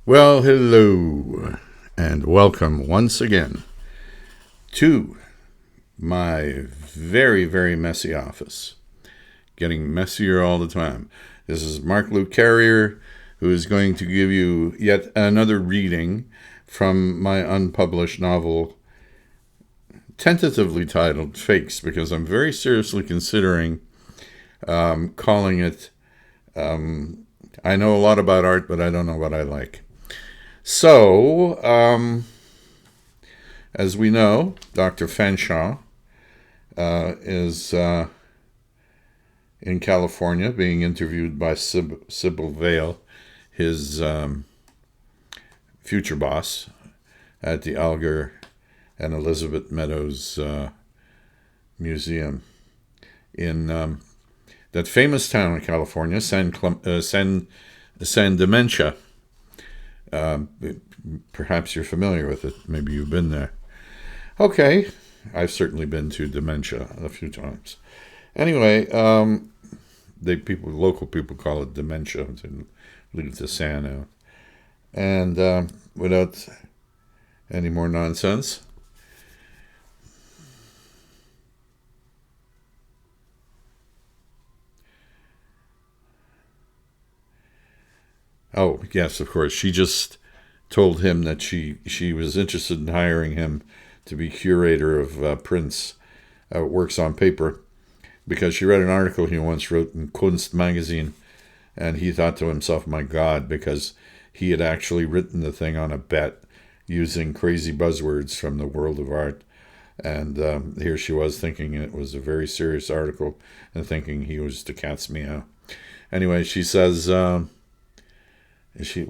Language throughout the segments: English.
Well, hello, and welcome once again to my very, very messy office. Getting messier all the time. This is Mark Luke Carrier, who is going to give you yet another reading from my unpublished novel, tentatively titled Fakes, because I'm very seriously considering calling it I know a lot about art, but I don't know what I like. So, as we know, Dr. Fanshawe is in California being interviewed by Sybil Vale, his future boss at the Alger and Elizabeth Meadows Museum in that famous town in California, San Dementia. Perhaps you're familiar with it. Maybe you've been there. Okay, I've certainly been to Dementia a few times. Anyway, local people call it dementia to leave the San out. And without any more nonsense, oh, yes, of course. She just told him that she was interested in hiring him to be curator of prints, works on paper, because she read an article he once wrote in Kunst magazine, and he thought to himself, my God, because he had actually written the thing on a bet using crazy buzzwords from the world of art. And here she was thinking it was a very serious article and thinking he was the cat's meow. Anyway, she says... She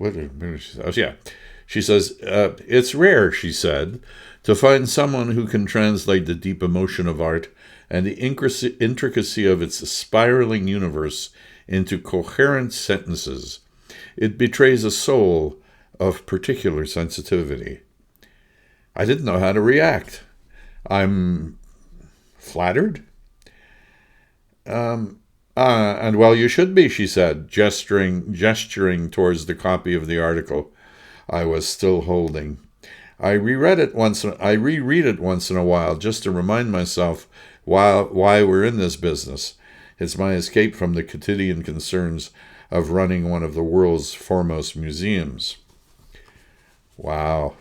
says, it's rare, she said, to find someone who can translate the deep emotion of art and the intricacy of its spiraling universe into coherent sentences. It betrays a soul of particular sensitivity. I didn't know how to react. I'm flattered? And well, you should be, she said, gesturing towards the copy of the article I was still holding. I reread it once in a while just to remind myself why we're in this business. It's my escape from the quotidian concerns of running one of the world's foremost museums. Wow.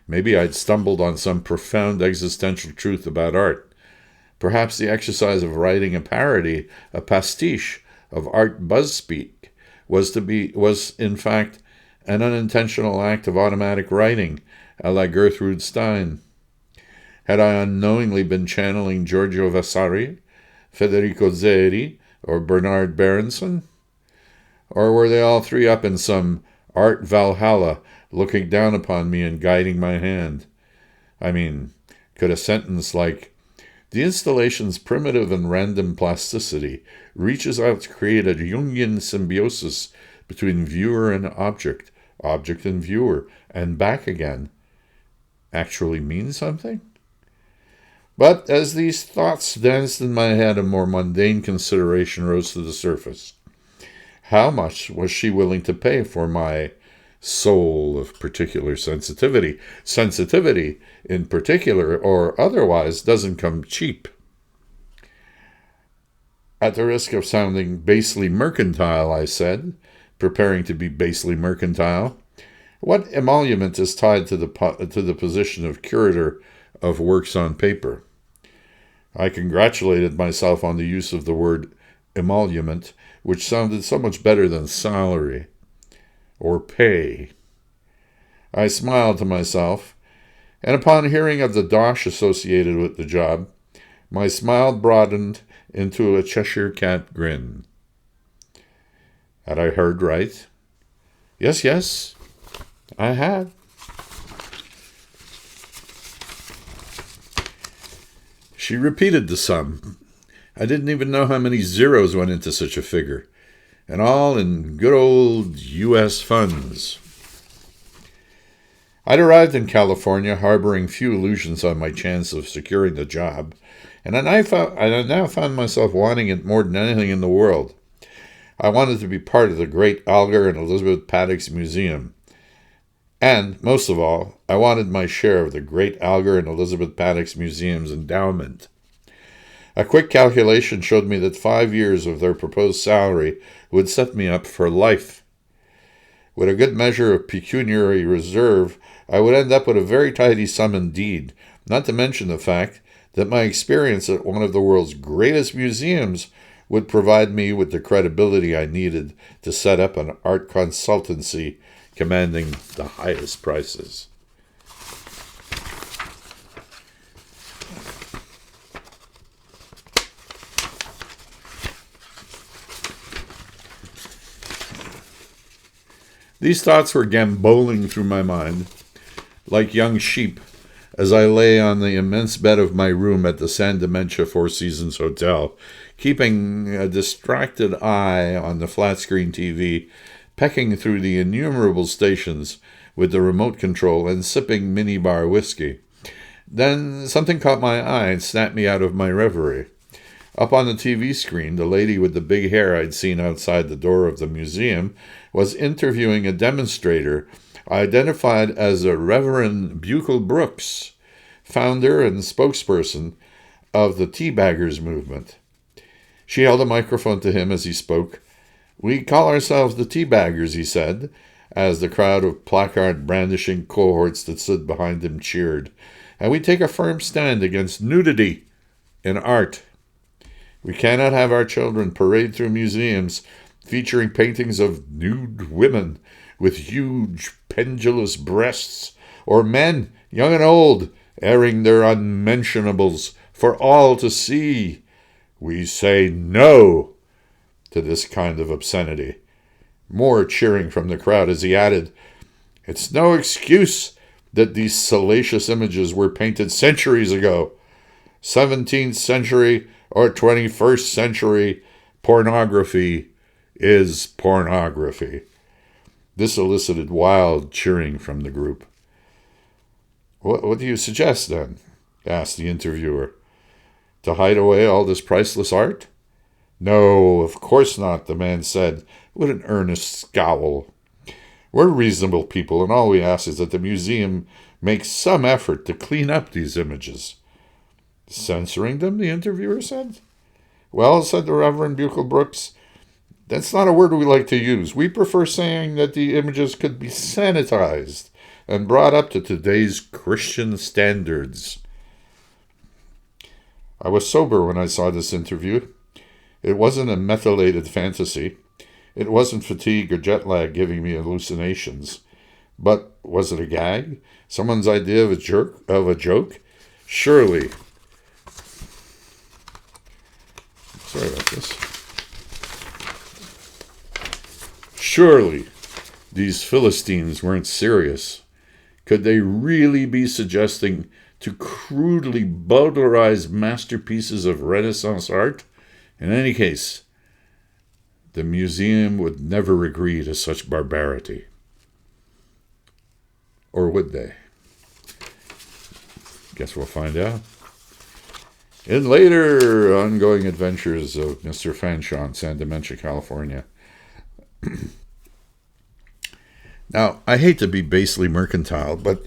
Maybe I'd stumbled on some profound existential truth about art. Perhaps the exercise of writing a parody, a pastiche of art buzzspeak, was in fact an unintentional act of automatic writing, a la Gertrude Stein. Had I unknowingly been channeling Giorgio Vasari, Federico Zeri, or Bernard Berenson? Or were they all three up in some art Valhalla, looking down upon me and guiding my hand? I mean, could a sentence like, the installation's primitive and random plasticity reaches out to create a Jungian symbiosis between viewer and object and viewer, and back again, actually mean something? But as these thoughts danced in my head, a more mundane consideration rose to the surface. How much was she willing to pay for my soul of particular sensitivity? Sensitivity, in particular or otherwise, doesn't come cheap. At the risk of sounding basely mercantile, I said, preparing to be basely mercantile, what emolument is tied to the position of curator of works on paper? I congratulated myself on the use of the word emolument, which sounded so much better than salary or pay. I smiled to myself, and upon hearing of the dosh associated with the job, my smile broadened into a Cheshire cat grin. Had I heard right? Yes, I had. She repeated the sum. I didn't even know how many zeros went into such a figure, and all in good old U.S. funds. I'd arrived in California harboring few illusions on my chance of securing the job, and I now found myself wanting it more than anything in the world. I wanted to be part of the great Alger and Elizabeth Paddock's museum. And, most of all, I wanted my share of the great Alger and Elizabeth Paddock's Museum's endowment. A quick calculation showed me that 5 years of their proposed salary would set me up for life. With a good measure of pecuniary reserve, I would end up with a very tidy sum indeed, not to mention the fact that my experience at one of the world's greatest museums would provide me with the credibility I needed to set up an art consultancy commanding the highest prices. These thoughts were gamboling through my mind like young sheep as I lay on the immense bed of my room at the San Dementia Four Seasons Hotel, keeping a distracted eye on the flat-screen TV, pecking through the innumerable stations with the remote control and sipping minibar whiskey. Then something caught my eye and snapped me out of my reverie. Up on the TV screen, the lady with the big hair I'd seen outside the door of the museum was interviewing a demonstrator identified as a Reverend Buchel Brooks, founder and spokesperson of the Teabaggers movement. She held a microphone to him as he spoke. "We call ourselves the Teabaggers," he said, as the crowd of placard-brandishing cohorts that stood behind him cheered, "and we take a firm stand against nudity in art. We cannot have our children parade through museums featuring paintings of nude women with huge pendulous breasts, or men, young and old, airing their unmentionables for all to see. We say no to this kind of obscenity." More cheering from the crowd as he added, "It's no excuse that these salacious images were painted centuries ago. 17th century or 21st century pornography is pornography." This elicited wild cheering from the group. What do you suggest, then?" asked the interviewer. "To hide away all this priceless art?" "No, of course not," the man said with an earnest scowl. "We're reasonable people, and all we ask is that the museum make some effort to clean up these images." "Censoring them?" the interviewer said. "Well," said the Reverend Buchel Brooks, "that's not a word we like to use. We prefer saying that the images could be sanitized and brought up to today's Christian standards." I was sober when I saw this interview. It wasn't a methylated fantasy. It wasn't fatigue or jet lag giving me hallucinations. But was it a gag? Someone's idea of a joke? Surely. Sorry about this. Surely these Philistines weren't serious. Could they really be suggesting to crudely bowdlerize masterpieces of Renaissance art? In any case, the museum would never agree to such barbarity. Or would they? Guess we'll find out. In later ongoing adventures of Mr. Fanshawe, San Dementia, California. Now, I hate to be basely mercantile, but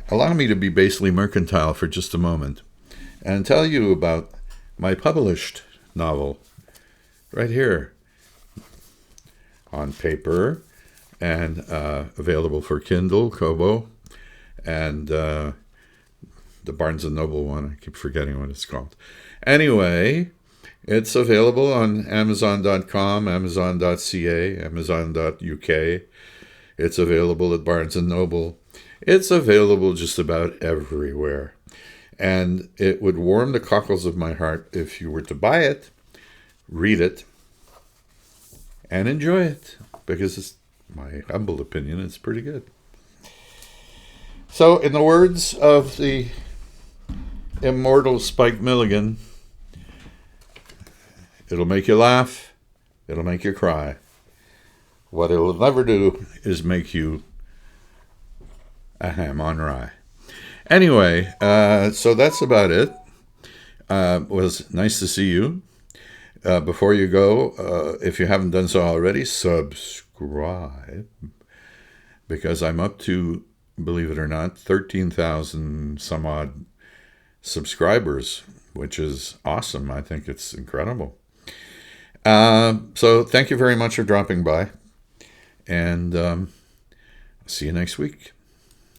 allow me to be basely mercantile for just a moment and tell you about my published novel right here on paper and available for Kindle, Kobo, and the Barnes & Noble one. I keep forgetting what it's called. Anyway, it's available on Amazon.com, Amazon.ca, Amazon.uk. It's available at Barnes & Noble. It's available just about everywhere. And it would warm the cockles of my heart if you were to buy it, read it, and enjoy it. Because it's my humble opinion, it's pretty good. So, in the words of the immortal Spike Milligan, it'll make you laugh, it'll make you cry. What it'll never do is make you a ham on rye. Anyway, so that's about it. It was nice to see you. Before you go, if you haven't done so already, subscribe. Because I'm up to believe it or not, 13,000 some odd subscribers, which is awesome. I think it's incredible. So thank you very much for dropping by, and see you next week.